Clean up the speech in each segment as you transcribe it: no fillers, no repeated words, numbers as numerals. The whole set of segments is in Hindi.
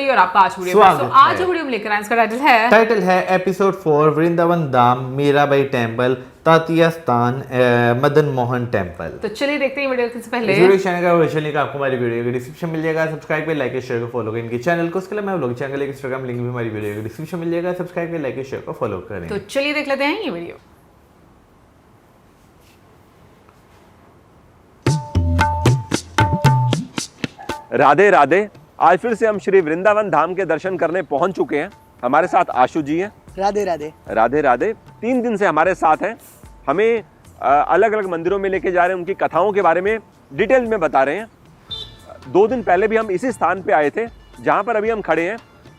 गई और आपका आज वीडियो में। तो आज जो वीडियो में लेकर आए इसका टाइटल है एपिसोड 4 वृंदावन धाम, मीराबाई टेम्पल, तातिया स्थान, मदन मोहन टेम्पल। तो चलिए देखते हैं वीडियो से पहले वीडियो चैनल का ऑफिशियल लिंक आपको हमारी वीडियो के डिस्क्रिप्शन मिल जाएगा। सब्सक्राइब कर, लाइक, शेयर को फॉलो करें इनके चैनल को। उसके अलावा मैं व्लॉग चैनल एक इंस्टाग्राम लिंक भी हमारी वीडियो के डिस्क्रिप्शन मिल जाएगा। सब्सक्राइब कर, लाइक, शेयर को फॉलो करें। तो चलिए देख लेते हैं ये वीडियो। राधे राधे। आज फिर से हम श्री वृंदावन धाम के दर्शन करने पहुंच चुके हैं। हमारे साथ आशु जी हैं। राधे राधे। राधे राधे। 3 दिन से हमारे साथ हैं, हमें अलग अलग मंदिरों में लेके जा रहे हैं, उनकी कथाओं के बारे में डिटेल में बता रहे हैं। 2 दिन पहले भी हम इसी स्थान पे आए थे जहां पर अभी हम खड़े हैं।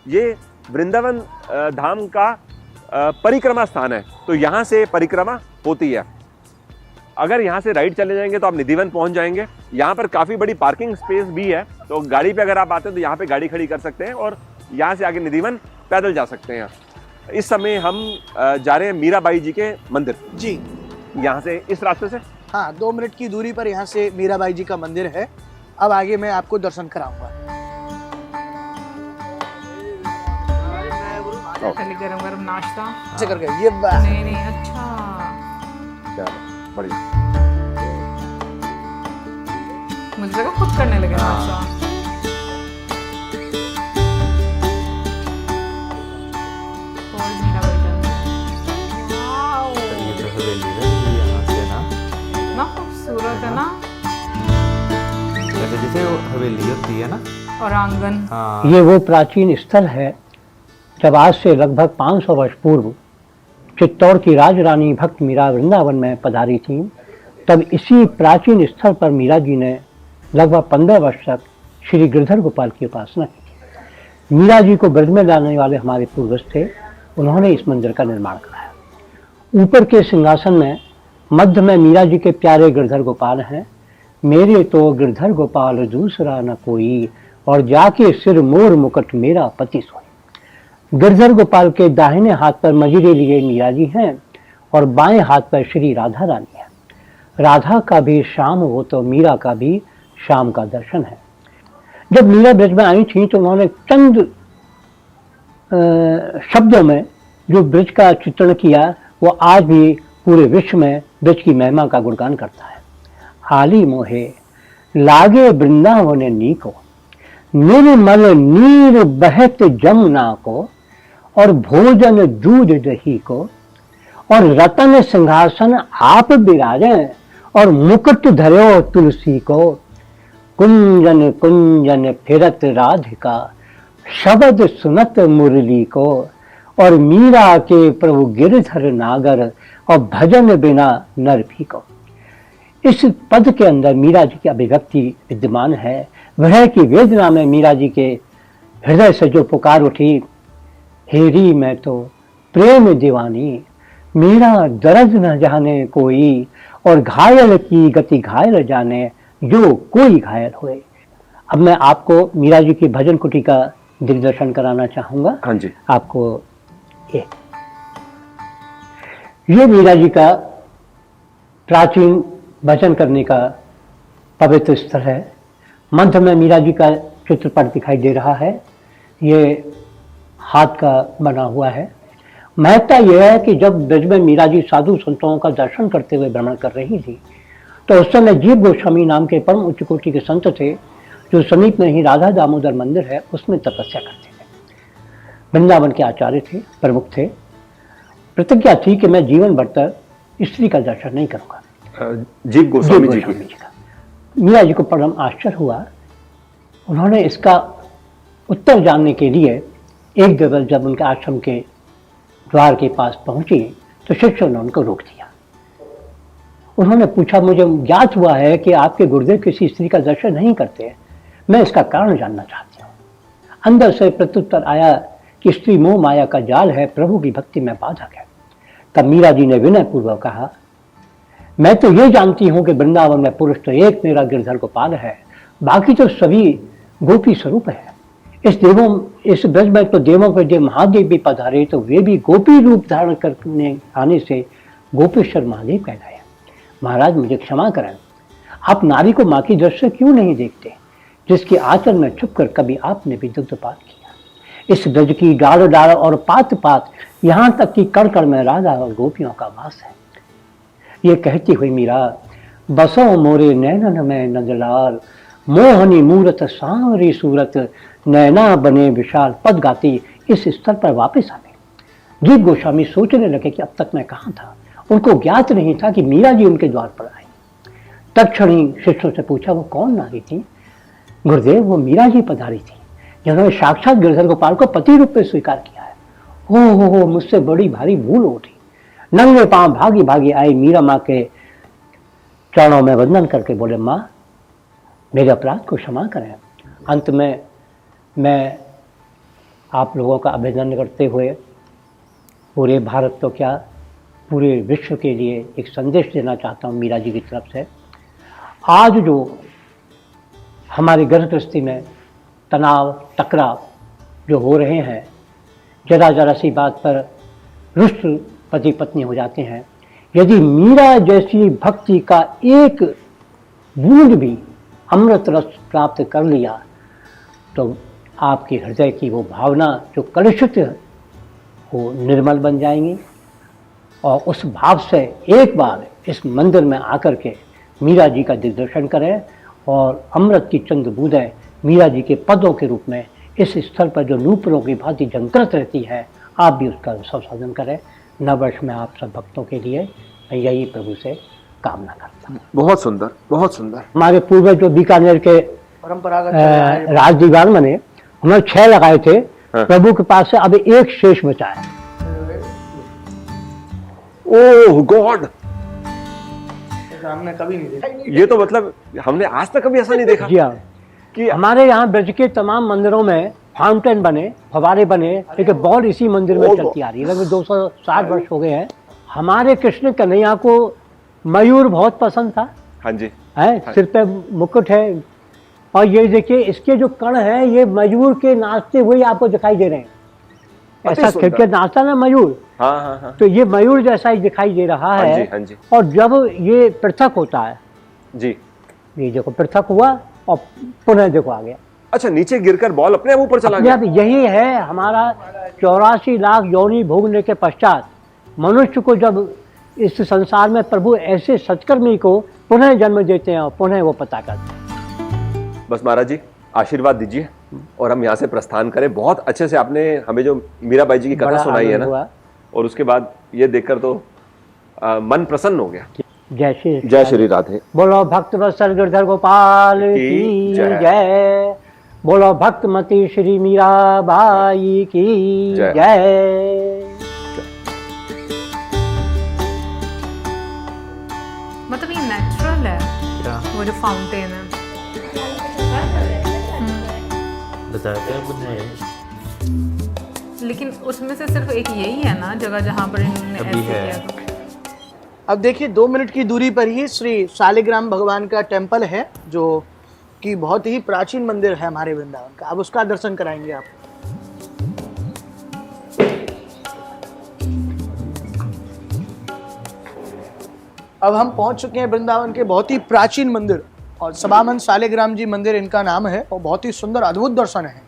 ये वृंदावन धाम का परिक्रमा स्थान है, तो यहाँ से परिक्रमा होती है। अगर यहाँ से राइट चले जाएंगे तो आप निधिवन पहुँच जाएंगे। यहाँ पर काफ़ी बड़ी पार्किंग स्पेस भी है, तो गाड़ी पे अगर आप आते हैं तो यहाँ पे गाड़ी खड़ी कर सकते हैं और यहाँ से आगे निधिवन पैदल जा सकते हैं। इस समय हम जा रहे हैं मीराबाई जी के मंदिर जी। यहाँ से इस रास्ते से हाँ, 2 मिनट की दूरी पर यहाँ से मीराबाई जी का मंदिर है। अब आगे मैं आपको दर्शन कराऊंगा। गरम गरम नाश्ता ऐसे करके ये नहीं अच्छा बढ़िया। मुझे लगा खुद करने लगे नाश्ता। ना खूबसूरत है ना, जैसे हवेली होती है ना, और आंगन। हाँ। ये वो प्राचीन स्थल है जब आज से लगभग 500 वर्ष पूर्व चित्तौड़ की राजरानी भक्त मीरा वृंदावन में पधारी थी। तब इसी प्राचीन स्थल पर मीरा जी ने लगभग 15 वर्ष तक श्री गिरधर गोपाल की उपासना की। मीरा जी को ब्रज में लाने वाले हमारे पूर्वज थे, उन्होंने इस मंदिर का निर्माण कराया। ऊपर के सिंहासन में मध्य में मीरा जी के प्यारे गिरधर गोपाल हैं। मेरे तो गिरधर गोपाल दूसरा न कोई, और जाके सिर मोर मुकुट मेरा पति सोई। गिरधर गोपाल के दाहिने हाथ पर मजीरे लिए मीरा जी हैं और बाएं हाथ पर श्री राधा रानी है। राधा का भी शाम हो तो मीरा का भी शाम का दर्शन है। जब मीरा ब्रज में आई थी तो उन्होंने चंद शब्दों में जो ब्रज का चित्रण किया वो आज भी पूरे विश्व में ब्रज की महिमा का गुणगान करता है। हाली मोहे लागे वृंदावन नीको, निर्मल नीर बहत जमुना को, और भोजन दूध दही को, और रतन सिंहासन आप बिराजे, और मुकुट धरो तुलसी को। कुंजन कुंजन फिरत राधिका, शब्द सुनत मुरली को, और मीरा के प्रभु गिरधर नागर, और भजन बिना नर भी को। इस पद के अंदर मीरा जी की अभिव्यक्ति विद्यमान है। वह की वेदना में मीरा जी के हृदय से जो पुकार उठी, हेरी मैं तो प्रेम दीवानी, मेरा दर्द न जाने कोई, और घायल की गति घायल जाने, जो कोई घायल होए। अब मैं आपको मीरा जी की भजन कुटी का दिग्दर्शन कराना चाहूंगा। हाँ जी। आपको ये मीरा जी का प्राचीन भजन करने का पवित्र स्थल है। मध्य में मीरा जी का चित्रपट दिखाई दे रहा है, ये हाथ का बना हुआ है। महत्ता यह है कि जब ब्रज में मीरा जी साधु संतों का दर्शन करते हुए भ्रमण कर रही थी तो उस समय जीव गोस्वामी नाम के परम उच्च कोटि के संत थे, जो समीप में ही राधा दामोदर मंदिर है उसमें तपस्या करते थे। वृंदावन के आचार्य थे, प्रमुख थे। प्रतिज्ञा थी कि मैं जीवन भर तक स्त्री का दर्शन नहीं करूंगा। जीव गोस्वामी जी का। मीरा जी को परम आश्चर्य हुआ। उन्होंने इसका उत्तर जानने के लिए एक जगह जब उनके आश्रम के द्वार के पास पहुंची तो शिष्यों ने उनको रोक दिया। उन्होंने पूछा, मुझे ज्ञात हुआ है कि आपके गुरुदेव किसी स्त्री का दर्शन नहीं करते, मैं इसका कारण जानना चाहती हूँ। अंदर से प्रत्युत्तर आया कि स्त्री मोह माया का जाल है, प्रभु की भक्ति में बाधक है। तब मीरा जी ने विनय पूर्वक कहा, मैं तो ये जानती हूँ कि वृंदावन में पुरुष तो एक मेरा गिरधर गोपाल है, बाकी तो सभी गोपी स्वरूप है। इस ब्रज में तो देवों के देव महादेव भी पधारे, तो वे भी गोपी रूप धारण करने आने से गोपेश्वर महादेव कहलाए। महाराज मुझे क्षमा करें, आप नारी को माँ की दृष्टि से क्यों नहीं देखते, जिसके आंचल में छुपकर कभी आपने भी दुग्धपान किया। इस ब्रज की डाल डाल और पात पात, यहाँ तक कि कण कण में राधा और गोपियों का वास है। ये कहती हुई मीरा, बसो मोरे नैनन में नंदलाल, मोहनी मूरत सांवरी सूरत, नैना बने विशाल, पद गाती इस स्तर पर वापस आ गई। जीव गोस्वामी सोचने लगे कि अब तक मैं कहाँ था। उनको ज्ञात नहीं था कि मीरा जी उनके द्वार पर आई। तत्क्षण ही शिष्यों से पूछा, वो कौन नारी थी? गुरुदेव, वो मीरा जी पधारी थी, जिन्होंने साक्षात गिरधर गोपाल को पति रूप में स्वीकार किया है। हो, मुझसे बड़ी भारी भूल उठी। नंगे पांव भागी भागी आई मीरा माँ के चरणों में वंदन करके बोले, माँ मेरे अपराध को क्षमा करें। अंत में मैं आप लोगों का अभिनंदन करते हुए पूरे भारत तो क्या, पूरे विश्व के लिए एक संदेश देना चाहता हूँ मीरा जी की तरफ से। आज जो हमारी घर गृहस्थी में तनाव टकराव जो हो रहे हैं, जरा सी बात पर रुष्ट पति पत्नी हो जाते हैं, यदि मीरा जैसी भक्ति का एक बूंद भी अमृत रस प्राप्त कर लिया तो आपके हृदय की वो भावना जो कलुषित वो निर्मल बन जाएंगी। और उस भाव से एक बार इस मंदिर में आकर के मीरा जी का दिग्दर्शन करें और अमृत की चंद बूंदें मीरा जी के पदों के रूप में इस स्थल पर जो नूपुरों की भांति झंकृत रहती है, आप भी उसका संसाधन करें। नववर्ष में आप सब भक्तों के लिए मैं यही प्रभु से कामना करता हूँ। बहुत सुंदर, बहुत सुंदर। हमारे पूर्वज जो बीकानेर के परंपरागत राज दीवान बने, उन्होंने 6 लगाए थे। हाँ। प्रभु के पास से अब एक शेष बचा है। ओह गॉड, हमने कभी नहीं देखा। ये तो मतलब हमने आज तक कभी ऐसा नहीं देखा जी हाँ, कि हमारे यहाँ ब्रज के तमाम मंदिरों में फाउंटेन बने, फवारे बने, लेकिन बॉल इसी मंदिर में चलती आ रही है। लगभग 260 वर्ष हो गए हैं। हमारे कृष्ण कन्हैया को मयूर बहुत पसंद था। हाँ जी, है, सिर पे मुकुट है, और ये देखिए इसके जो कण हैं ये मयूर के नाचते हुए आपको दिखाई दे रहे हैं। ऐसा खिड़के नाचता ना मयूर, हाँ हाँ हाँ तो ये मयूर जैसा ही दिखाई दे रहा है। हाँ जी, हाँ जी। और जब ये पृथक होता है, जी, ये देखो पृथक हुआ और पुनः देखो आ गया। अच्छा, नीचे गिरकर बॉल अपने आप ऊपर चला अपने गया। आप यही है हमारा 84 लाख योनि भोगने के पश्चात मनुष्य को जब इस संसार में प्रभु ऐसे सत्कर्मी को पुनः जन्म देते हैं और पुनः वो पता करते हैं। बस महाराज जी आशीर्वाद दीजिए और हम यहाँ से प्रस्थान करें। बहुत अच्छे से आपने हमें जो मीराबाई जी की कथा बड़ा सुनाई है आनंद ना, हुआ। और उसके बाद ये देखकर तो मन प्रसन्न हो गया। जय श्री राधे। बोलो भक्त वत्सल गिरधर गोपाल की जय। बोलो भक्तमती श्री मीराबाई की जय। मतलब ये नेचुरल है क्या वो जो फाउंटेन है। बताया क्या बनाया? लेकिन उसमें से सिर्फ एक यही है ना जगह जहाँ पर इन्होंने अभी ऐसे है। किया था। अब देखिए 2 मिनट की दूरी पर ही श्री शालिग्राम भगवान का टेम्पल है, जो कि बहुत ही प्राचीन मंदिर है हमारे वृंदावन का। अब उसका दर्शन कराएंगे आप। अब हम पहुंच चुके हैं वृंदावन के बहुत ही प्राचीन मंदिर, और सभामन शालिग्राम जी मंदिर इनका नाम है, और बहुत ही सुंदर अद्भुत दर्शन है।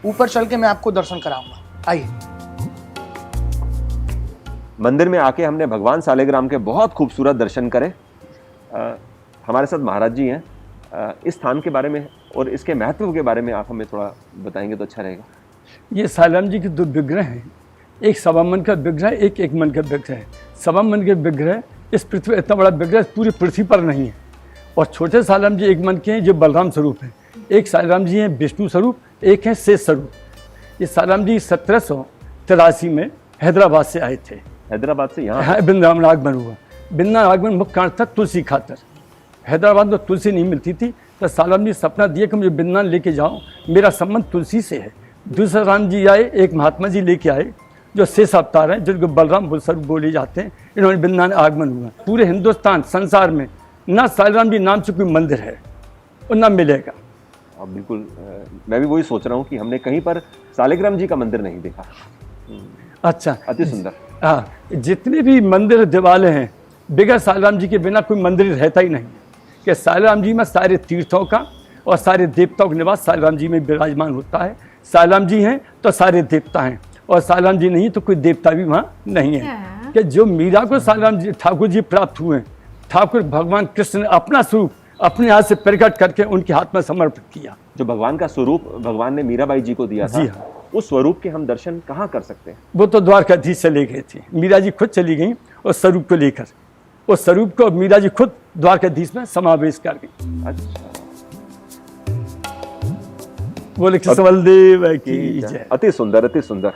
ऊपर चल के मैं आपको दर्शन कराऊंगा, आइए। मंदिर में आके हमने भगवान शालिग्राम के बहुत खूबसूरत दर्शन करे। हमारे साथ महाराज जी हैं। इस स्थान के बारे में और इसके महत्व के बारे में आप हमें थोड़ा बताएंगे तो अच्छा रहेगा। ये शालिग्राम जी के 2 विग्रह हैं, एक सवा मन का विग्रह, एक मन का विग्रह है। सवा मन के विग्रह इस पृथ्वी, इतना बड़ा विग्रह पूरी पृथ्वी पर नहीं है, और छोटे शालिग्राम जी 1 मन के हैं जो बलराम स्वरूप हैं। एक शालिग्राम जी हैं विष्णु स्वरूप, एक है शेष स्वरूप। ये शालिग्राम जी 1783 में हैदराबाद से आए थे। हैदराबाद से यहाँ वृंदावन आगमन हुआ। वृंदावन आगमन मुख्य कारण था तुलसी खातर। हैदराबाद में तुलसी नहीं मिलती थी, तो शालिग्राम जी सपना दिए कि मुझे वृंदावन लेके जाओ, मेरा संबंध तुलसी से है। दूसरा राम जी आए, एक महात्मा जी लेके आए जो शेष अवतार हैं, जिनको बलराम स्वरूप बोले जाते हैं। इन्होंने वृंदावन आगमन हुआ। पूरे हिंदुस्तान संसार में ना शालिग्राम जी नाम से कोई मंदिर है और ना मिलेगा। अब बिल्कुल मैं भी वही सोच रहा हूँ कि हमने कहीं पर शालिग्राम जी का मंदिर नहीं देखा। अच्छा, अति सुंदर। हाँ, जितने भी मंदिर दिवाले हैं, बगैर शालिग्राम जी के बिना कोई मंदिर रहता ही नहीं है। कि शालिग्राम जी में सारे तीर्थों का और सारे देवताओं का निवास शालिग्राम जी में विराजमान होता है। सालाम जी हैं तो सारे देवता हैं, और सालाम जी नहीं तो कोई देवता भी वहाँ नहीं है। कि जो मीरा को सालाम जी ठाकुर जी प्राप्त हुए, ठाकुर भगवान कृष्ण ने अपना स्वरूप अपने हाथ से प्रकट करके उनके हाथ में समर्पित किया। जो भगवान का स्वरूप भगवान ने मीराबाई जी को दिया था, जी हाँ। उस स्वरूप के हम दर्शन कहाँ कर सकते हैं? वो तो द्वारकाधीश चले गए थे, मीरा जी खुद चली गई उस स्वरूप को लेकर। उस स्वरूप को मीरा जी खुद द्वारकाधीश में समावेश कर गई। अच्छा, बोले कृष्ण बलदेव की जय। अति सुंदर, अति सुंदर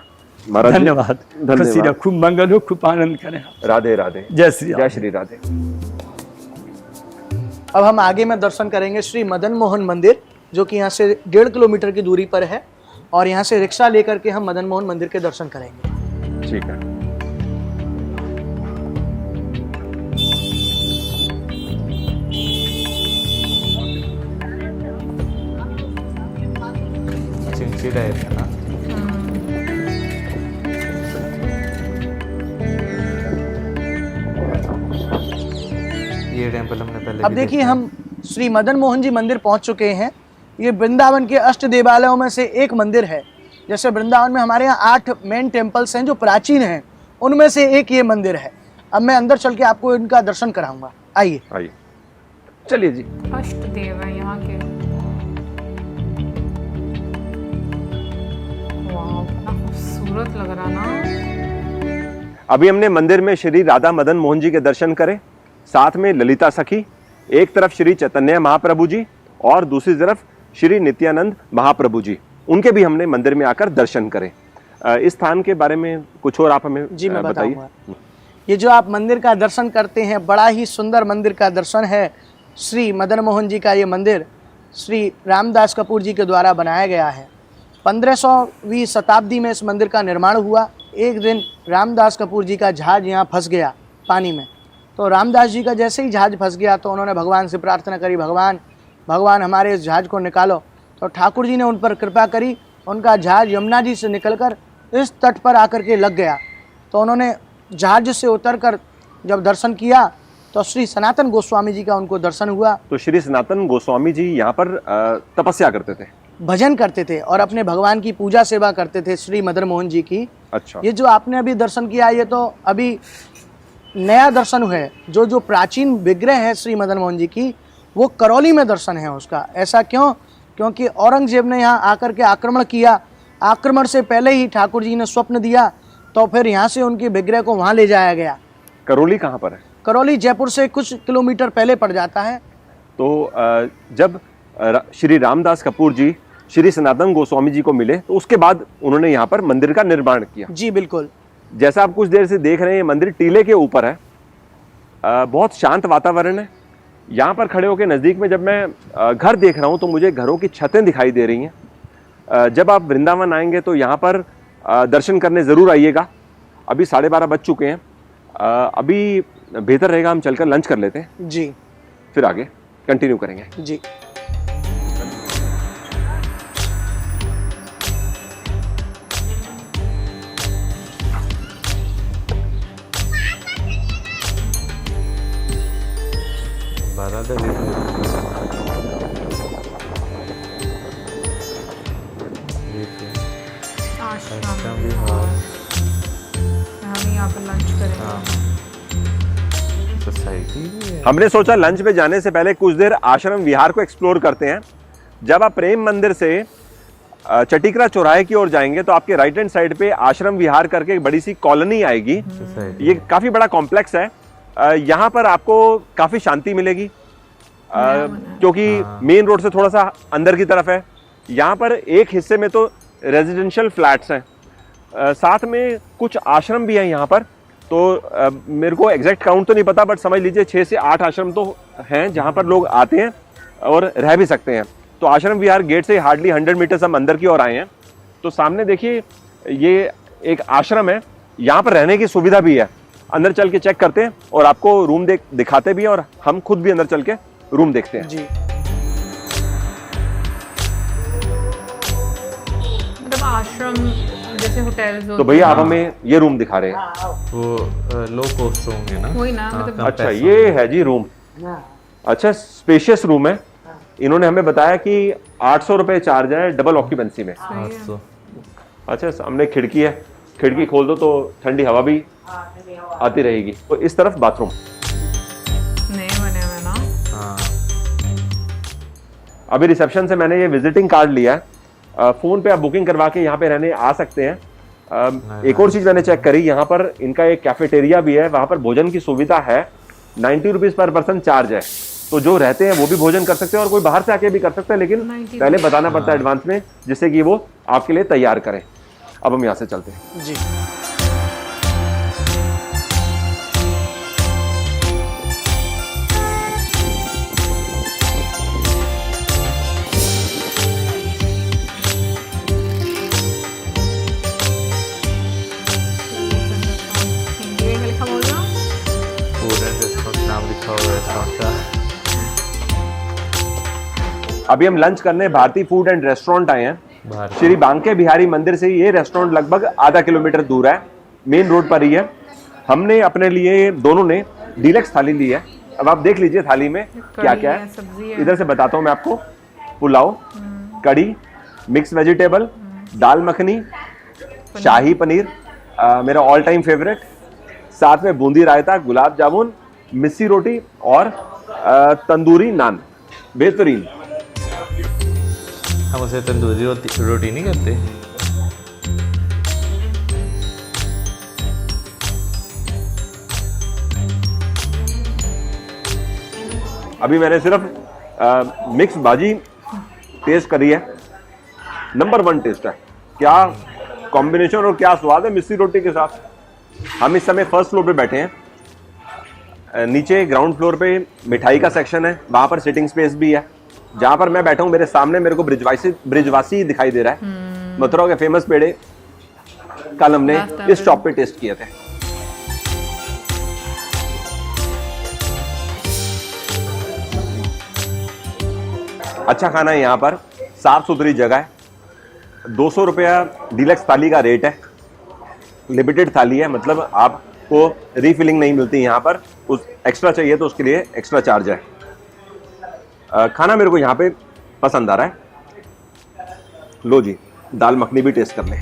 महाराज जी, धन्यवाद। खुशी रहो, खूब मंगल हो, खूब आनंद करें। राधे राधे, जय श्री राम। जय श्री राधे। अब हम आगे में दर्शन करेंगे श्री मदन मोहन मंदिर, जो कि यहाँ से 1.5 किलोमीटर की दूरी पर है, और यहाँ से रिक्शा लेकर के हम मदन मोहन मंदिर के दर्शन करेंगे। ठीक है। चिड़चिड़ा है ना। ये टेम्पल हमने पहले अब भी देखिए, देखा। हम श्री मदन मोहन जी मंदिर पहुंच चुके हैं। ये वृंदावन के अष्ट देवालयों में से एक मंदिर है। जैसे वृंदावन में हमारे यहाँ 8 मेन टेम्पल्स हैं जो प्राचीन हैं, उनमें से एक ये मंदिर है। अब मैं अंदर चल के आपको इनका दर्शन कराऊंगा, आइए। आइए, चलिए जी। अष्ट देव है यहाँ के। वाह, कितना खूबसूरत लग रहा ना। अभी हमने मंदिर में श्री राधा मदन मोहन जी के दर्शन करे, साथ में ललिता सखी, एक तरफ श्री चैतन्य महाप्रभु जी और दूसरी तरफ श्री नित्यानंद महाप्रभु जी, उनके भी हमने मंदिर में आकर दर्शन करे। इस स्थान के बारे में कुछ और आप हमें जी मैं बताइए। बताऊंगा। ये जो आप मंदिर का दर्शन करते हैं, बड़ा ही सुंदर मंदिर का दर्शन है। श्री मदन मोहन जी का ये मंदिर श्री रामदास कपूर जी के द्वारा बनाया गया है। 1500वीं शताब्दी में इस मंदिर का निर्माण हुआ। एक दिन रामदास कपूर जी का जहाज यहाँ फंस गया पानी में। तो रामदास जी का जैसे ही जहाज फंस गया तो उन्होंने भगवान से प्रार्थना करी, भगवान हमारे इस जहाज को निकालो। तो ठाकुर जी ने उन पर कृपा करी, उनका जहाज यमुना जी से निकलकर इस तट पर आकर के लग गया। तो उन्होंने जहाज से उतरकर जब दर्शन किया तो श्री सनातन गोस्वामी जी का उनको दर्शन हुआ। तो श्री सनातन गोस्वामी जी यहाँ पर तपस्या करते थे, भजन करते थे और अपने भगवान की पूजा सेवा करते थे, श्री मदन मोहन जी की। अच्छा, ये जो आपने अभी दर्शन किया, ये तो अभी नया दर्शन है। जो प्राचीन विग्रह है श्री मदन मोहन जी की, वो करौली में दर्शन है उसका। ऐसा क्यों? क्योंकि औरंगजेब ने यहाँ आकर के आक्रमण किया। आक्रमण से पहले ही ठाकुर जी ने स्वप्न दिया, तो फिर यहाँ से उनके विग्रह को वहाँ ले जाया गया। करौली कहाँ पर है? करौली जयपुर से कुछ किलोमीटर पहले पड़ जाता है। तो जब श्री रामदास कपूर जी श्री सनातन गोस्वामी जी को मिले तो उसके बाद उन्होंने यहाँ पर मंदिर का निर्माण किया। जी बिल्कुल। जैसा आप कुछ देर से देख रहे हैं, मंदिर टीले के ऊपर है। बहुत शांत वातावरण है। यहाँ पर खड़े होकर नज़दीक में जब मैं घर देख रहा हूँ तो मुझे घरों की छतें दिखाई दे रही हैं। जब आप वृंदावन आएंगे तो यहाँ पर दर्शन करने ज़रूर आइएगा। अभी 12:30 बज चुके हैं। अभी बेहतर रहेगा हम चलकर लंच कर लेते हैं, जी फिर आगे कंटिन्यू करेंगे। जी। बारादरी आश्रम भी हाँ। हम यहाँ पर लंच करेंगे। सोसाइटी भी है। हमने सोचा लंच पे जाने से पहले कुछ देर आश्रम विहार को एक्सप्लोर करते हैं। जब आप प्रेम मंदिर से चटिकरा चौराहे की ओर जाएंगे तो आपके राइट हैंड साइड पे आश्रम विहार करके एक बड़ी सी कॉलोनी आएगी। सोसाइटी ये काफी बड़ा कॉम्प्लेक्स है। यहाँ पर आपको काफी शांति मिलेगी, क्योंकि मेन रोड से थोड़ा सा अंदर की तरफ है। यहाँ पर एक हिस्से में तो रेजिडेंशियल फ्लैट्स हैं, साथ में कुछ आश्रम भी हैं यहाँ पर। तो मेरे को एग्जैक्ट काउंट तो नहीं पता, बट समझ लीजिए 6 से 8 आश्रम तो हैं जहाँ पर लोग आते हैं और रह भी सकते हैं। तो आश्रम विहार गेट से हार्डली 100 मीटर्स हम अंदर की ओर आए हैं। तो सामने देखिए ये एक आश्रम है, यहाँ पर रहने की सुविधा भी है। अंदर चल के चेक करते हैं और आपको रूम दिखाते भी हैं, और हम खुद भी अंदर चल के रूम देखते हैं। जी। मतलब आश्रम जैसे होटल्स तो भैया आप हमें ये रूम दिखा रहे हैं। वो लो कॉस्ट होंगे ना। वही ना, हाँ, मतलब कम अच्छा, पैसों ये है जी रूम। अच्छा, स्पेशियस रूम है। इन्होंने हमें बताया कि 800 रुपये चार्ज है डबल ऑक्यूपेंसी में। 800। अच्छा, सामने खिड़की है, खिड़की खोल दो तो ठंडी हवा भी आती रहेगी। तो इस तरफ बाथरूम। नए बने हुए ना। हाँ, अभी रिसेप्शन से मैंने ये विजिटिंग कार्ड लिया है। फ़ोन पे आप बुकिंग करवा के यहाँ पे रहने आ सकते हैं। एक और चीज़ मैंने चेक करी, यहाँ पर इनका एक कैफेटेरिया भी है, वहाँ पर भोजन की सुविधा है। 90 रुपीज़ पर पर्सन चार्ज है, तो जो रहते हैं वो भी भोजन कर सकते हैं और कोई बाहर से आके भी कर सकता है, लेकिन 90 पहले बताना पड़ता है एडवांस में, जिससे कि वो आपके लिए तैयार करें। अब हम यहाँ से चलते हैं। जी। हिंदी में लिखा बोल रहा हूँ। फूड एंड रेस्टोरेंट नाम लिखा हुआ है रेस्टोरेंट का। अभी हम लंच करने भारतीय फूड एंड रेस्टोरेंट आए हैं। बाहर श्री बांके बिहारी मंदिर से ये रेस्टोरेंट लगभग आधा किलोमीटर दूर है, मेन रोड पर ही है। हमने अपने लिए दोनों ने डीलक्स थाली ली है। अब आप देख लीजिए थाली में क्या क्या है। सब्जी है। इधर से बताता हूँ मैं आपको। पुलाव, कड़ी, मिक्स वेजिटेबल, दाल मखनी, शाही पनीर, मेरा ऑल टाइम फेवरेट, साथ में बूंदी रायता, गुलाब जामुन, मिस्सी रोटी और तंदूरी नान। बेहतरीन। हम उसे तंदूरी रोटी नहीं करते। अभी मैंने सिर्फ मिक्स भाजी टेस्ट करी है, नंबर 1 टेस्ट है। क्या कॉम्बिनेशन और क्या स्वाद है मिस्सी रोटी के साथ। हम इस समय फर्स्ट फ्लोर पे बैठे हैं। नीचे ग्राउंड फ्लोर पे मिठाई का सेक्शन है, वहाँ पर सिटिंग स्पेस भी है। जहाँ पर मैं बैठा हूँ मेरे सामने मेरे को ब्रिजवासी दिखाई दे रहा है। मथुरा के फेमस पेड़े कल हमने इस शॉप पे टेस्ट किए थे। अच्छा खाना है यहाँ पर, साफ सुथरी जगह है। 200 रुपया डीलक्स थाली का रेट है। लिमिटेड थाली है, मतलब आपको रीफिलिंग नहीं मिलती यहाँ पर। उस एक्स्ट्रा चाहिए तो उसके लिए एक्स्ट्रा चार्ज है। खाना मेरे को यहाँ पे पसंद आ रहा है। लो जी, दाल मखनी भी टेस्ट कर ले।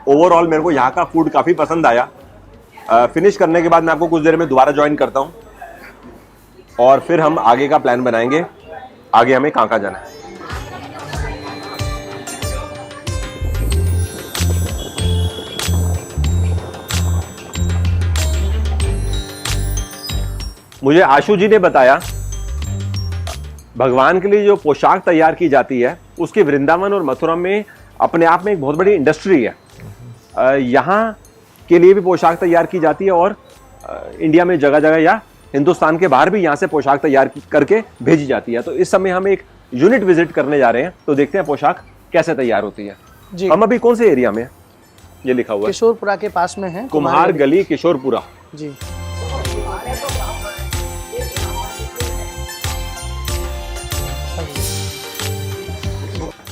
ओवरऑल मेरे को यहाँ का फूड काफ़ी पसंद आया। फिनिश करने के बाद मैं आपको कुछ देर में दोबारा ज्वाइन करता हूँ और फिर हम आगे का प्लान बनाएंगे। आगे हमें कहाँ जाना है। मुझे आशु जी ने बताया भगवान के लिए जो पोशाक तैयार की जाती है उसकी वृंदावन और मथुरा में अपने आप में एक बहुत बड़ी इंडस्ट्री है। यहाँ के लिए भी पोशाक तैयार की जाती है और इंडिया में जगह जगह या हिंदुस्तान के बाहर भी यहाँ से पोशाक तैयार करके भेजी जाती है। तो इस समय हम एक यूनिट विजिट करने जा रहे हैं, तो देखते हैं पोशाक कैसे तैयार होती है। जी। हम अभी कौन से एरिया में, ये लिखा हुआ है किशोरपुरा के पास में है, कुम्हार गली किशोरपुरा। जी।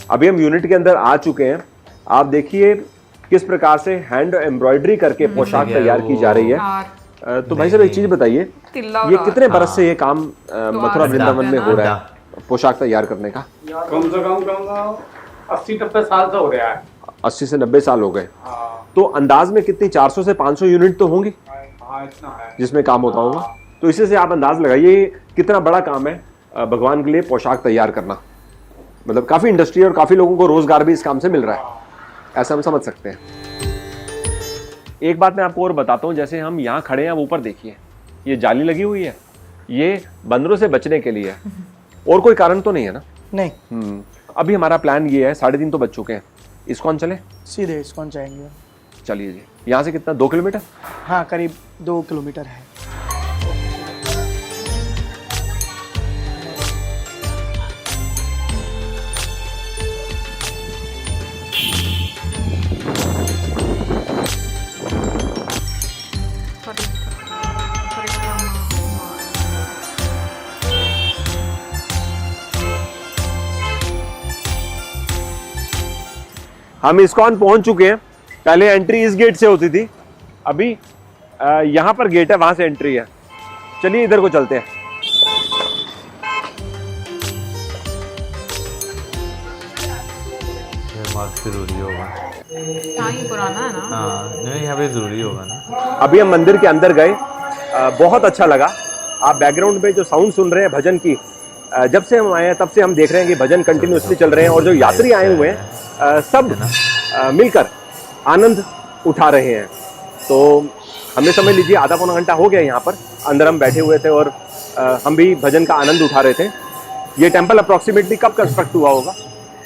अभी हम यूनिट के अंदर आ चुके हैं। आप देखिए किस प्रकार से हैंड एम्ब्रॉयडरी करके पोशाक तैयार की जा रही है। तो भाई साहब एक चीज बताइए, ये कितने बरस से ये काम मथुरा वृंदावन में हो रहा है पोशाक तैयार करने का? कम से कम 80-90 साल से हो रहा है। 80 से 90 साल हो गए। तो अंदाज में कितनी 400 से 500 यूनिट तो होंगी इतना है जिसमें काम होता होगा। तो इसी से आप अंदाज लगाइए कितना बड़ा काम है भगवान के लिए पोशाक तैयार करना। मतलब काफी इंडस्ट्री और काफी लोगों को रोजगार भी इस काम से मिल रहा है, ऐसा हम समझ सकते हैं। एक बात मैं आपको और बताता हूँ, जैसे हम यहाँ खड़े हैं, आप ऊपर देखिए ये जाली लगी हुई है, ये बंदरों से बचने के लिए है, और कोई कारण तो नहीं है ना? नहीं। अभी हमारा प्लान ये है, 3:30 तो बज चुके हैं, इस्कॉन चले? सीधे इस्कॉन जाएंगे। चलिए जी। यहाँ से कितना, 2 किलोमीटर? हाँ, करीब 2 किलोमीटर है। हम इस्कॉन पहुंच चुके हैं। पहले एंट्री इस गेट से होती थी, अभी यहाँ पर गेट है, वहां से एंट्री है। चलिए इधर को चलते हैं। मास्क जरूरी होगा। हाँ ये पुराना है ना। हाँ नहीं, यहाँ पे जरूरी होगा ना। अभी हम मंदिर के अंदर गए, बहुत अच्छा लगा। आप बैकग्राउंड में जो साउंड सुन रहे हैं भजन की, जब से हम आए हैं तब से हम देख रहे हैं कि भजन कंटिन्यूसली चल रहे हैं और जो यात्री आए हुए हैं सब मिलकर आनंद उठा रहे हैं। तो हमें समझ लीजिए आधा पौना घंटा हो गया यहाँ पर अंदर हम बैठे हुए थे और हम भी भजन का आनंद उठा रहे थे। ये टेम्पल अप्रॉक्सीमेटली कब कंस्ट्रक्ट हुआ होगा?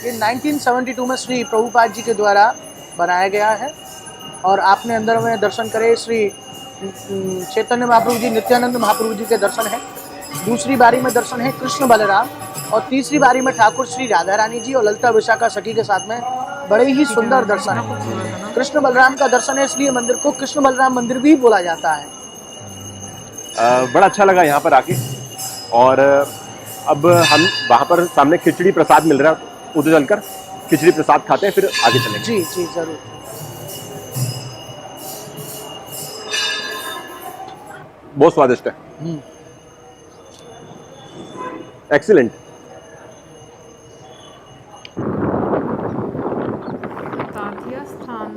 ये 1972 में श्री प्रभुपाद जी के द्वारा बनाया गया है। और आपने अंदर में दर्शन करे, श्री चैतन्य महाप्रभु जी, नित्यानंद महाप्रभु जी के दर्शन है। दूसरी बारी में दर्शन है कृष्ण बलराम, और तीसरी बारी में ठाकुर श्री राधा रानी जी और ललिता विशाखा सखी के साथ में बड़े ही सुंदर दर्शन है। कृष्ण बलराम का दर्शन है, इसलिए मंदिर को कृष्ण बलराम मंदिर भी बोला जाता है। बड़ा अच्छा लगा यहाँ पर आके। और अब हम वहाँ पर सामने खिचड़ी प्रसाद मिल रहा है, उधर चलकर खिचड़ी प्रसाद खाते हैं, फिर आगे चलेंगे। जी जी जरूर। बहुत स्वादिष्ट है, एक्सीलेंट। ताथिया स्थान।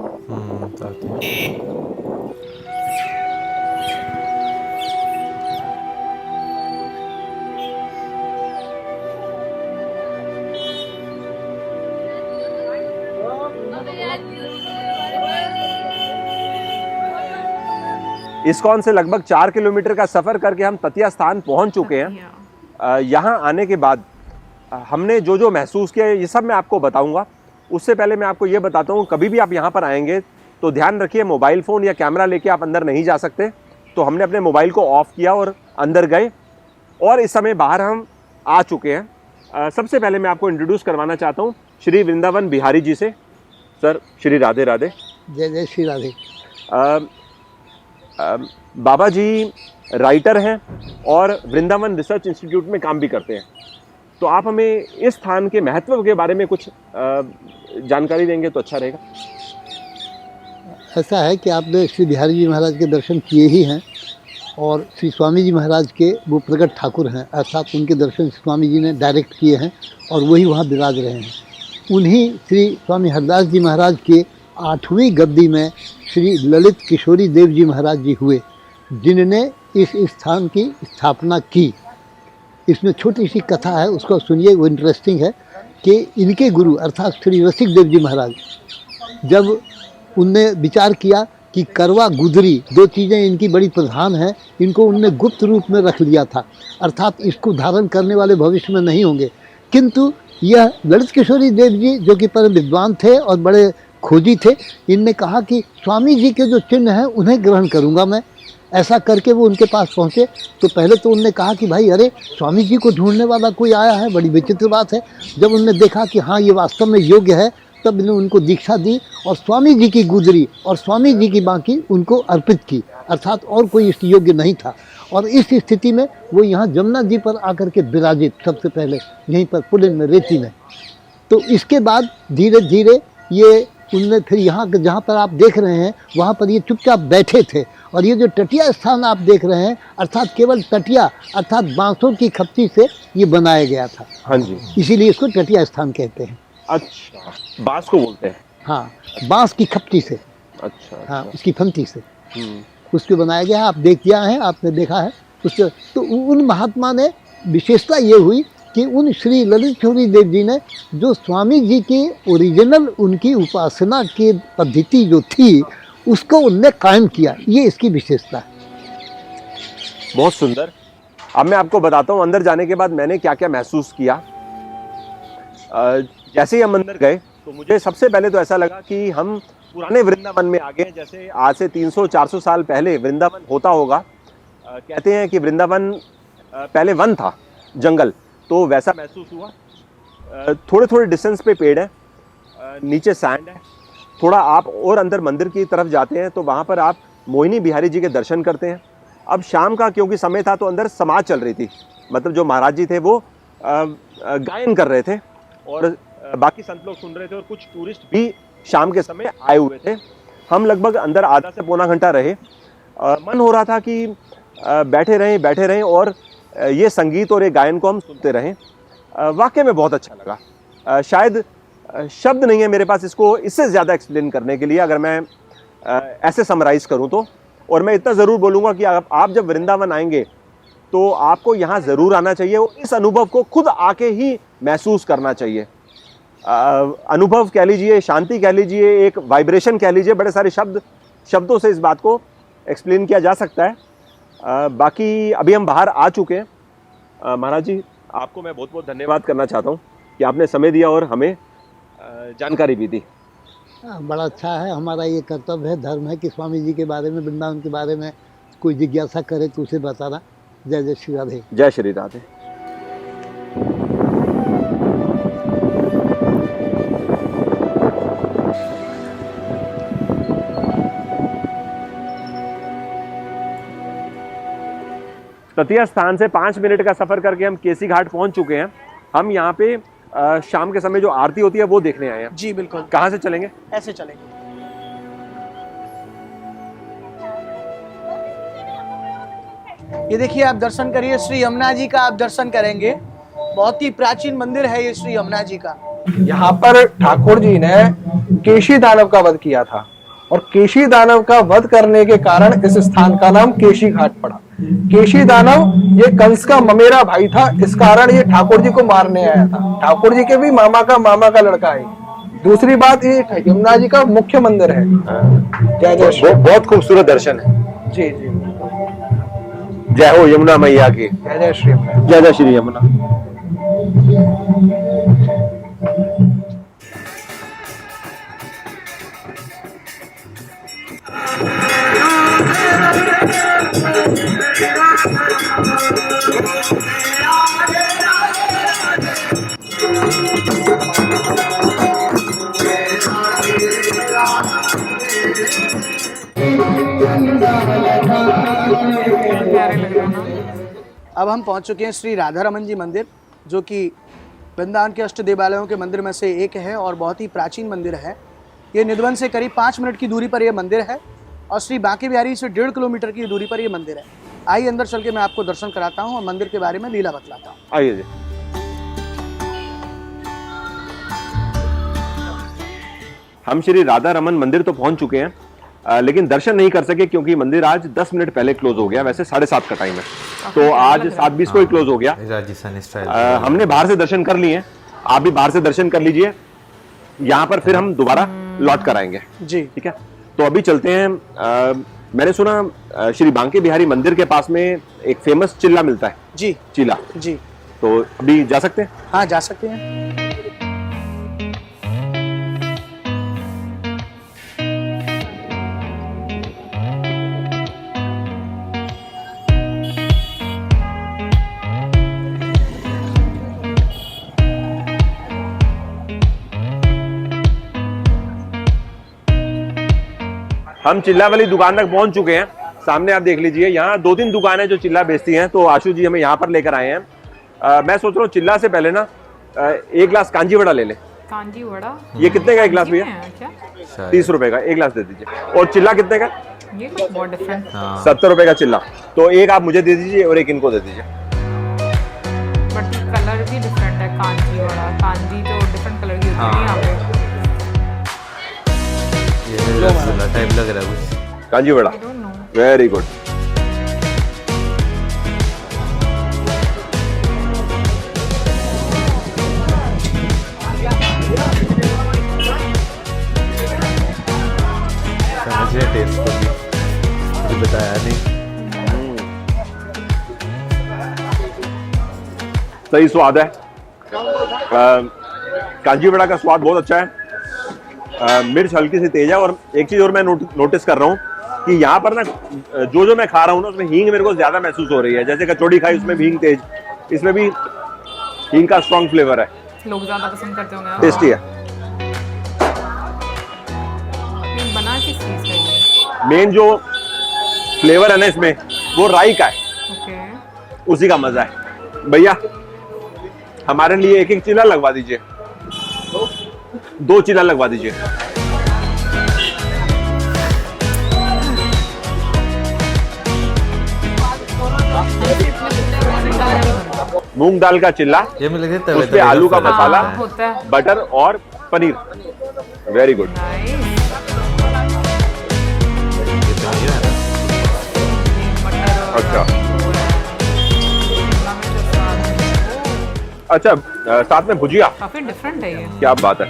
इस्कॉन से लगभग 4 किलोमीटर का सफर करके हम ततिया स्थान पहुंच चुके हैं। यहाँ आने के बाद हमने जो जो महसूस किया ये सब मैं आपको बताऊंगा। उससे पहले मैं आपको ये बताता हूँ, कभी भी आप यहाँ पर आएंगे तो ध्यान रखिए मोबाइल फ़ोन या कैमरा लेके आप अंदर नहीं जा सकते। तो हमने अपने मोबाइल को ऑफ किया और अंदर गए, और इस समय बाहर हम आ चुके हैं। सबसे पहले मैं आपको इंट्रोड्यूस करवाना चाहता हूँ श्री वृंदावन बिहारी जी से। सर श्री राधे राधे। जय जय श्री राधे। बाबा जी राइटर हैं और वृंदावन रिसर्च इंस्टीट्यूट में काम भी करते हैं। तो आप हमें इस स्थान के महत्व के बारे में कुछ जानकारी देंगे तो अच्छा रहेगा। ऐसा है कि आपने श्री बिहारी जी महाराज के दर्शन किए ही हैं, और श्री स्वामी जी महाराज के वो प्रकट ठाकुर हैं, अर्थात उनके दर्शन स्वामी जी ने डायरेक्ट किए हैं और वही वहाँ विराज रहे हैं। उन्हीं श्री स्वामी हरदास जी महाराज के 8वीं गद्दी में श्री ललित किशोरी देव जी महाराज जी हुए, जिनने इस स्थान की स्थापना की। इसमें छोटी सी कथा है, उसको सुनिए, वो इंटरेस्टिंग है। कि इनके गुरु अर्थात श्री रसिक देव जी महाराज, जब उनने विचार किया कि करवा गुदरी, 2 चीज़ें इनकी बड़ी प्रधान हैं, इनको उनने गुप्त रूप में रख लिया था, अर्थात इसको धारण करने वाले भविष्य में नहीं होंगे। किंतु यह ललित किशोरी देव जी जो कि परम विद्वान थे और बड़े खोजी थे, इनने कहा कि स्वामी जी के जो चिन्ह हैं उन्हें ग्रहण करूंगा मैं। ऐसा करके वो उनके पास पहुँचे। तो पहले तो उनने कहा कि भाई अरे स्वामी जी को ढूंढने वाला कोई आया है, बड़ी विचित्र बात है। जब उनने देखा कि हाँ ये वास्तव में योग्य है, तब इन्होंने उनको दीक्षा दी और स्वामी जी की गुदरी और स्वामी जी की बाकी उनको अर्पित की, अर्थात और कोई इस योग्य नहीं था। और इस स्थिति में वो यहाँ जमुना जी पर आकर के विराजित, सबसे पहले यहीं पर पुलिन में, रेती में। तो इसके बाद धीरे धीरे ये उनने फिर यहाँ जहाँ पर आप देख रहे हैं वहाँ पर ये चुपचाप बैठे थे। और ये जो तटिया स्थान आप देख रहे हैं, अर्थात केवल तटिया अर्थात बांसों की खपती से ये बनाया गया था। हाँ जी, इसीलिए इसको तटिया स्थान कहते हैं। अच्छा, बांस को बोलते हैं। हाँ, बांस की खपती से। अच्छा, हाँ, उसकी फंती से हम्म, उसको बनाया गया है। आप देख गया है, आपने देखा है उसको। तो उन महात्मा ने विशेषता ये हुई कि उन श्री ललित किशोरी देव जी ने जो स्वामी जी की ओरिजिनल उनकी उपासना की पद्धति जो थी उसको उनने कायम किया। ये इसकी विशेषता है। बहुत सुंदर। अब मैं आपको बताता हूँ अंदर जाने के बाद मैंने क्या क्या महसूस किया। जैसे ही हम अंदर गए तो मुझे सबसे पहले तो ऐसा लगा कि हम पुराने वृंदावन में आ गए। जैसे आज से 300-400 साल पहले वृंदावन होता होगा। कहते हैं कि वृंदावन पहले वन था, जंगल, तो वैसा महसूस हुआ। थोड़े थोड़े डिस्टेंस पे पेड़ है, नीचे सैंड है। थोड़ा आप और अंदर मंदिर की तरफ जाते हैं तो वहाँ पर आप मोहिनी बिहारी जी के दर्शन करते हैं। अब शाम का क्योंकि समय था तो अंदर समाज चल रही थी, मतलब जो महाराज जी थे वो गायन कर रहे थे और बाकी संत लोग सुन रहे थे और कुछ टूरिस्ट भी शाम के समय आए हुए थे। हम लगभग अंदर आधा से पौना घंटा रहे। मन हो रहा था कि बैठे रहें और ये संगीत और ये गायन को हम सुनते रहें। वाकई में बहुत अच्छा लगा। शायद शब्द नहीं है मेरे पास इसको इससे ज़्यादा एक्सप्लेन करने के लिए, अगर मैं ऐसे समराइज़ करूं तो। और मैं इतना ज़रूर बोलूँगा कि आप जब वृंदावन आएंगे तो आपको यहाँ ज़रूर आना चाहिए और इस अनुभव को खुद आके ही महसूस करना चाहिए। अनुभव कह लीजिए, शांति कह लीजिए, एक वाइब्रेशन कह लीजिए, बड़े सारे शब्दों से इस बात को एक्सप्लेन किया जा सकता है। बाकी अभी हम बाहर आ चुके हैं। महाराज जी, आपको मैं बहुत बहुत धन्यवाद करना चाहता हूँ कि आपने समय दिया और हमें जानकारी भी दी। बड़ा अच्छा है। हमारा ये कर्तव्य है, धर्म है कि स्वामी जी के बारे में, वृंदावन के बारे में कोई जिज्ञासा करे तो उसे बताना। जय जय श्री राधे। जय श्री राधे। तटीय स्थान से 5 मिनट का सफर करके हम केसी घाट पहुंच चुके हैं। हम यहाँ पे शाम के समय जो आरती होती है वो देखने आए हैं। जी बिल्कुल। कहाँ से चलेंगे? ऐसे चलेंगे। ये देखिए, आप दर्शन करिए, श्री यमुना जी का आप दर्शन करेंगे। बहुत ही प्राचीन मंदिर है ये श्री यमुना जी का। यहाँ पर ठाकुर जी ने केशी दानव का वध किया था और केशी दानव का वध करने के कारण इस स्थान का नाम केशी घाट पड़ा। केशी दानव ये कंस का ममेरा भाई था, इस कारण ये ठाकुर जी को मारने आया था। ठाकुर जी के भी मामा का लड़का है। दूसरी बात, ये यमुना जी का मुख्य मंदिर है। जय जय। बहुत खूबसूरत दर्शन है। जी जी। जय हो यमुना मैया की। जय जय श्री यमुना। जय जय श्री यमुना। प्यारे लग रहे हैं ना। अब हम पहुंच चुके हैं श्री राधा रमन जी मंदिर, जो कि वृंदावन के अष्ट देवालयों के मंदिर में से एक है और बहुत ही प्राचीन मंदिर है। ये निधवन से करीब 5 मिनट की दूरी पर यह मंदिर है और श्री बांके बिहारी से 1.5 किलोमीटर की दूरी पर यह मंदिर है। आइए अंदर चल के मैं आपको दर्शन कराता हूँ और मंदिर के बारे में लीला बतलाता हूँ। आइए जी। हम श्री राधा रमन मंदिर तो पहुंच चुके हैं, लेकिन दर्शन नहीं कर सके क्योंकि मंदिर आज 10 मिनट पहले क्लोज हो गया। वैसे 7:30 का टाइम है, तो आज 7:20 को ही क्लोज हो गया। राजस्थानी स्टाइल। हमने बाहर से दर्शन कर लिए, आप भी बाहर से दर्शन कर लीजिए। यहाँ पर फिर हम दोबारा लौट कर आएंगे। जी ठीक है, तो अभी चलते हैं। मैंने सुना श्री बांके बिहारी मंदिर के पास में एक फेमस चिल्ला मिलता है। जी चिल्ला। जी। तो अभी जा सकते हैं? हाँ, जा सकते हैं। हम चिल्ला वाली दुकान तक पहुंच चुके हैं। सामने आप देख लीजिए, यहाँ 2-3 दुकानें जो चिल्ला बेचती हैं, तो आशु जी हमें यहाँ पर लेकर आए हैं। मैं सोच रहा हूँ चिल्ला से पहले ना 1 ग्लास कांजी वड़ा ले लें। कांजी वड़ा ये कितने का 1 ग्लास भैया? क्या 30 रुपए का 1 ग्लास दे दीजिए। और चिल्ला कितने का? ये कुछ बहुत डिफरेंट। 70 रुपए का चिल्ला। तो एक आप मुझे दे दीजिए और एक इनको दे दीजिए। बट कलर भी डिफरेंट है। कांजी वड़ा, कांजी तो डिफरेंट कलर की होती है यहाँ पे। ये रसगुल्ला टाइप लग रहा है कुछ। Kanji vada, I don't know। Very good. समझ रहे टेस्ट को भी, मुझे बताया नहीं। सही स्वाद है। कांजी वड़ा का स्वाद बहुत अच्छा है। मिर्च हल्की सी तेज है। और एक चीज और मैं नोटिस कर रहा हूँ कि यहाँ पर ना जो मैं खा रहा हूँ ना, उसमें हींग मेरे को ज्यादा महसूस हो रही है। जैसे कचौड़ी खाई, उसमें भी हींग तेज, इसमें भी हींग का स्ट्रॉन्ग फ्लेवर है। लोग ज्यादा पसंद करते होंगे। टेस्टी है। ये बना किस चीज का है? मेन जो फ्लेवर है ना इसमें, वो राई का है। ओके। उसी का मजा है। भैया हमारे लिए 1-1 चिल्ला लगवा दीजिए। 2 चिल्ला लगवा दीजिए। मूंग दाल का चिल्ला, ये मुझे लगता है उस पे आलू का मसाला, हाँ, होता है। बटर और पनीर। Very good. नाइस। अच्छा अच्छा, साथ में भुजिया, काफी डिफरेंट है ये, क्या बात है।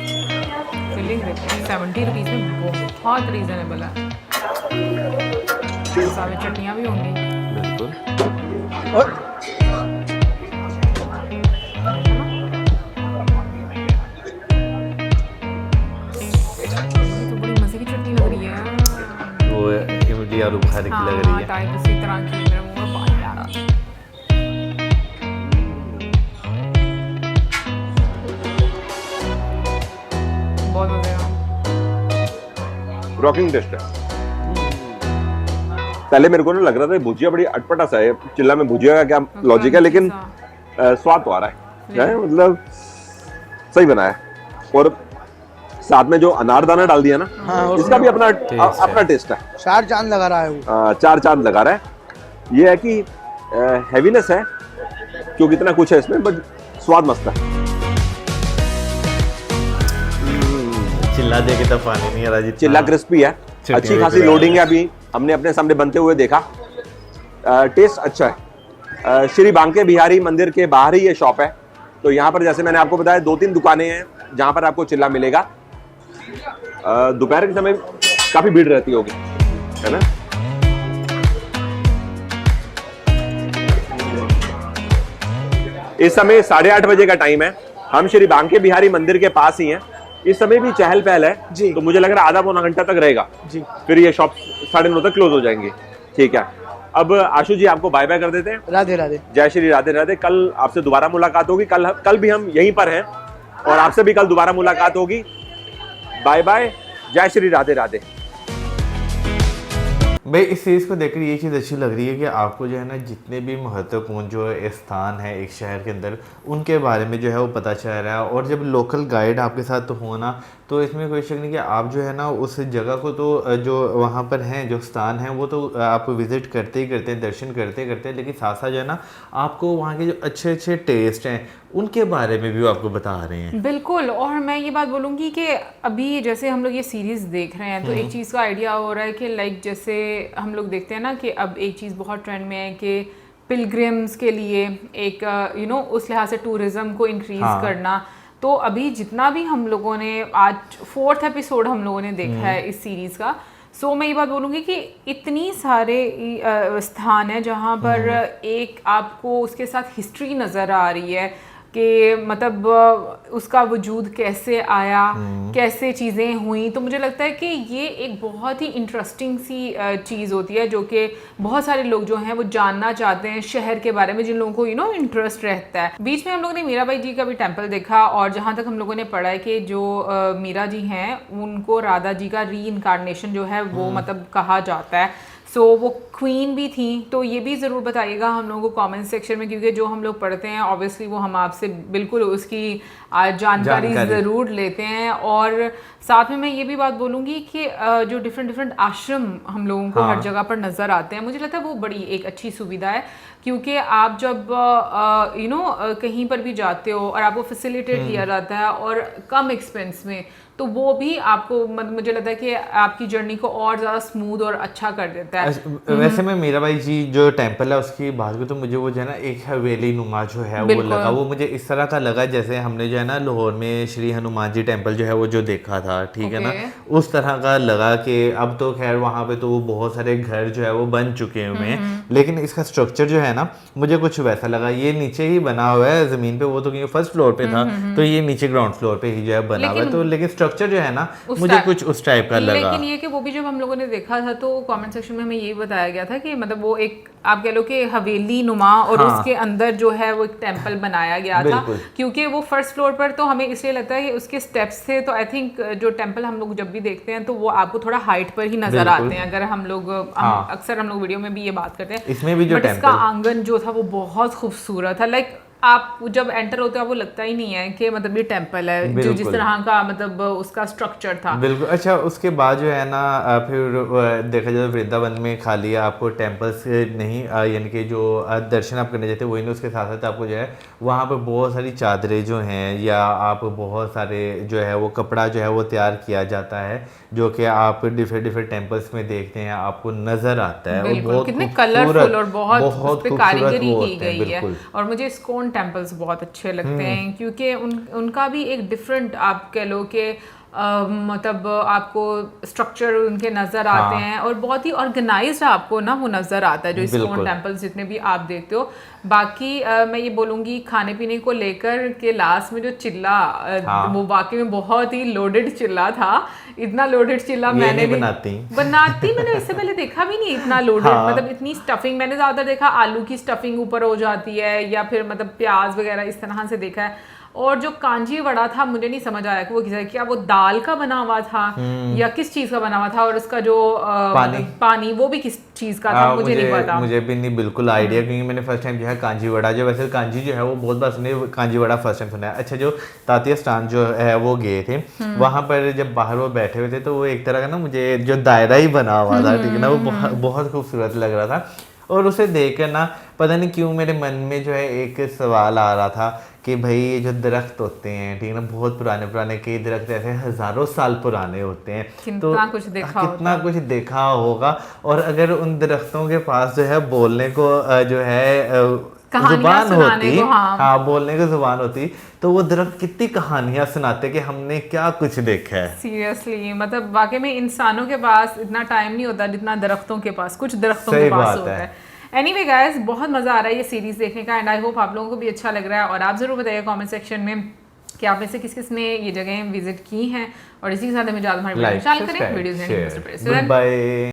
फीलिंग देते हैं 70 रुपीज में बहुत रीजनेबल है। साथ में चटनियाँ भी होंगी। बिल्कुल। और तो बड़ी मजे की चटनी लग रही है। वो इमली आलू बुखारे की लग रही है। टाइप इसी तरह की, मेरे मुंह में पानी आ रहा है। बहुत मजे का। रॉकिंग टेस्ट है। पहले मेरे को ना लग रहा था भुजिया बड़ी अटपटा सा है, चिल्ला में भुजिया का क्या लॉजिक है, लेकिन स्वाद तो आ रहा है, मतलब सही बना है। और साथ में जो अनारदाना डाल दिया ना, हाँ, इसका भी अपना टेस्ट है। 4 चांद लगा रहा है वो। 4 चांद लगा रहा है। ये है कि हैवीनेस है क्योंकि इतना कुछ है इसमें, बट स्वाद मस्त है। चिल्ला दे के तो पानी नहीं आ रहा जी। चिल्ला क्रिस्पी है, अच्छी खासी लोडिंग है। अभी हमने अपने सामने बनते हुए देखा, टेस्ट अच्छा है। श्री बांके बिहारी मंदिर के बाहर ही ये शॉप है। तो यहाँ पर जैसे मैंने आपको बताया 2-3 दुकानें हैं जहाँ पर आपको चिल्ला मिलेगा। दोपहर के समय काफी भीड़ रहती होगी, है ना। इस समय 8:30 बजे का टाइम है। हम श्री बांके बिहारी मंदिर के पास ही हैं। इस समय भी चहल पहल है जी। तो मुझे लग रहा है आधा पौना घंटा तक रहेगा जी। फिर ये शॉप 9:30 तक क्लोज हो जाएंगी। ठीक है, अब आशु जी आपको बाय बाय कर देते हैं। राधे राधे। जय श्री राधे राधे। कल आपसे दोबारा मुलाकात होगी। कल भी हम यहीं पर हैं और आपसे भी कल दोबारा मुलाकात होगी। बाय बाय, जय श्री राधे राधे। भाई इस सीरीज़ को देखकर ये चीज़ अच्छी लग रही है कि आपको जो है ना जितने भी महत्वपूर्ण जो स्थान है एक शहर के अंदर, उनके बारे में जो है वो पता चल रहा है। और जब लोकल गाइड आपके साथ तो हो ना, तो इसमें कोई शक नहीं कि आप जो है ना उस जगह को तो जो वहाँ पर हैं जो स्थान हैं वो तो आप विज़िट करते ही करते हैं, दर्शन करते करते हैं, लेकिन साथ साथ जो है ना आपको वहाँ के जो अच्छे अच्छे टेस्ट हैं उनके बारे में भी वो आपको बता रहे हैं। बिल्कुल। और मैं ये बात बोलूँगी कि अभी जैसे हम लोग ये सीरीज़ देख रहे हैं तो एक चीज़ का आइडिया हो रहा है कि लाइक जैसे हम लोग देखते हैं ना कि अब एक चीज़ बहुत ट्रेंड में है कि पिलग्रिम्स के लिए एक उस लिहाज से टूरिज़्म को इंक्रीज़ करना। तो अभी जितना भी हम लोगों ने आज 4th एपिसोड हम लोगों ने देखा है इस सीरीज़ का, सो मैं ये बात बोलूँगी कि इतनी सारे स्थान है जहाँ पर एक आपको उसके साथ हिस्ट्री नज़र आ रही है कि मतलब उसका वजूद कैसे आया, कैसे चीज़ें हुई। तो मुझे लगता है कि ये एक बहुत ही इंटरेस्टिंग सी चीज़ होती है जो कि बहुत सारे लोग जो हैं वो जानना चाहते हैं शहर के बारे में, जिन लोगों को इंटरेस्ट रहता है। बीच में हम लोगों ने मीराबाई जी का भी टेम्पल देखा और जहाँ तक हम लोगों ने पढ़ा है कि जो मीरा जी हैं उनको राधा जी का री इनकारनेशन जो है वो मतलब कहा जाता है। सो वो क्वीन भी थी। तो ये भी ज़रूर बताइएगा हम लोगों को कमेंट सेक्शन में, क्योंकि जो हम लोग पढ़ते हैं ऑब्वियसली वो हम आपसे बिल्कुल उसकी जानकारी ज़रूर लेते हैं। और साथ में मैं ये भी बात बोलूँगी कि जो डिफरेंट आश्रम हम लोगों को हर जगह पर नज़र आते हैं, मुझे लगता है वो बड़ी एक अच्छी सुविधा है। क्योंकि आप जब कहीं पर भी जाते हो और आपको फैसिलिटेट किया जाता है और कम एक्सपेंस में, तो वो भी आपको मुझे लगता है कि आपकी जर्नी को और ज़्यादा स्मूथ और अच्छा कर देता है। वैसे मैं मीराबाई जी जो टेम्पल है उसकी बात करूँ तो मुझे वो जो है ना एक हवेली नुमा जो है वो लगा। वो मुझे इस तरह का लगा जैसे हमने जो है ना लाहौर में श्री हनुमान जी टेम्पल जो है वो जो देखा था, ठीक है ना, उस तरह का लगा। कि अब तो खैर वहाँ पे तो बहुत सारे घर जो है वो बन चुके हुए हैं, लेकिन इसका स्ट्रक्चर जो है ना मुझे कुछ वैसा लगा। ये नीचे ही बना हुआ है ज़मीन पे, वो तो क्योंकि फर्स्ट फ्लोर पे था तो ये नीचे ग्राउंड फ्लोर पे ही जो है बना हुआ है। तो लेकिन स्ट्रक्चर जो है ना मुझे कुछ उस टाइप का लगा। लेकिन ये कि वो भी जब हम लोगों ने देखा था तो कमेंट सेक्शन में हमें ये बताया गया था कि मतलब वो एक आप कह लो कि हवेली नुमा और उसके अंदर जो है वो एक टेम्पल बनाया गया था। क्योंकि वो फर्स्ट फ्लोर पर तो हमें इसलिए लगता है कि उसके स्टेप्स थे। तो आई थिंक जो टेम्पल हम लोग जब भी देखते हैं तो वो आपको थोड़ा हाइट पर ही नजर आते हैं। अगर हम लोग अक्सर हम लोग वीडियो में भी ये बात करते हैं। इसमें भी जो इसका आंगन जो था वो बहुत खूबसूरत था। लाइक आप जब एंटर होते हो आपको लगता ही नहीं है कि मतलब ये टेम्पल है, जो जिस तरह का मतलब उसका स्ट्रक्चर था। बिल्कुल। अच्छा, उसके बाद जो है ना फिर देखा जाए वृंदावन में खाली आपको टेम्पल्स नहीं यानी कि जो दर्शन आप करने जाते वही नहीं, उसके साथ साथ आपको जो है वहाँ पर बहुत सारी चादरें जो हैं या आप बहुत सारे जो है वो कपड़ा जो है वो तैयार किया जाता है जो कि आप डिफरेंट टेम्पल्स में देखते हैं, आपको नज़र आता है। बिल्कुल, बहुत कितने खूबसूरत, कलरफुल और बहुत उस पे कारीगरी वो की होते हैं, गई है। बिल्कुल। और मुझे इस्कॉन टेम्पल्स बहुत अच्छे लगते हैं क्योंकि उनका भी एक डिफरेंट आप कह लो कि मतलब आपको स्ट्रक्चर उनके नज़र आते हैं और बहुत ही ऑर्गेनाइज्ड आपको ना वो नज़र आता है जो इस्कॉन टेम्पल्स जितने भी आप देखते हो। बाकी मैं ये बोलूँगी खाने पीने को लेकर के लास्ट में जो चिल्ला वो वाकई में बहुत ही लोडेड चिल्ला था। इतना लोडेड चिल्ला मैंने बनाती मैंने इससे पहले देखा भी नहीं इतना लोडेड। मतलब इतनी स्टफिंग मैंने ज़्यादातर देखा, आलू की स्टफिंग ऊपर हो जाती है या फिर मतलब प्याज वगैरह इस तरह से देखा है। और जो कांजी वड़ा था मुझे नहीं समझ आया कि वो क्या वो दाल का बना हुआ था या किस चीज़ का बना हुआ था, और उसका जो पानी वो भी किस चीज़ का था मुझे नहीं पता। मुझे भी नहीं बिल्कुल आइडिया, क्योंकि मैंने फर्स्ट टाइम जो है कांजी वड़ा, जो वैसे कांजी जो है वो बहुत बार सुने, कांजी वड़ा फर्स्ट टाइम सुना है। अच्छा, जो तातिया स्थान जो है वो गए थे वहाँ पर जब बाहर वो बैठे हुए थे तो वो एक तरह का ना मुझे जो दायरा ही बना हुआ था, ठीक है ना, वो बहुत खूबसूरत लग रहा था। और उसे देखकर ना पता नहीं क्यों मेरे मन में जो है एक सवाल आ रहा था कि भाई ये जो दरख्त होते हैं, ठीक है ना, बहुत पुराने पुराने कई दरख्त ऐसे हज़ारों साल पुराने होते हैं, तो कितना कुछ देखा होगा। और अगर उन दरख्तों के पास जो है बोलने को जो है जुबान होती, हाँ बोलने को जुबान होती, तो वो दरख्त कितनी कहानियां सुनाते कि हमने क्या कुछ देखा है। सीरियसली मतलब वाकई में इंसानों के पास इतना टाइम नहीं होता जितना दरख्तों के पास, कुछ दरख्तों के पास होता है। एनीवे गाइस, बहुत मज़ा आ रहा है ये सीरीज़ देखने का एंड आई होप आप लोगों को भी अच्छा लग रहा है। और आप ज़रूर बताइए कमेंट सेक्शन में कि आप में से किस किस ने ये जगह विजिट की हैं। और इसी के साथ हमें ज़्यादा हमारे वीडियो करें, वीडियोज़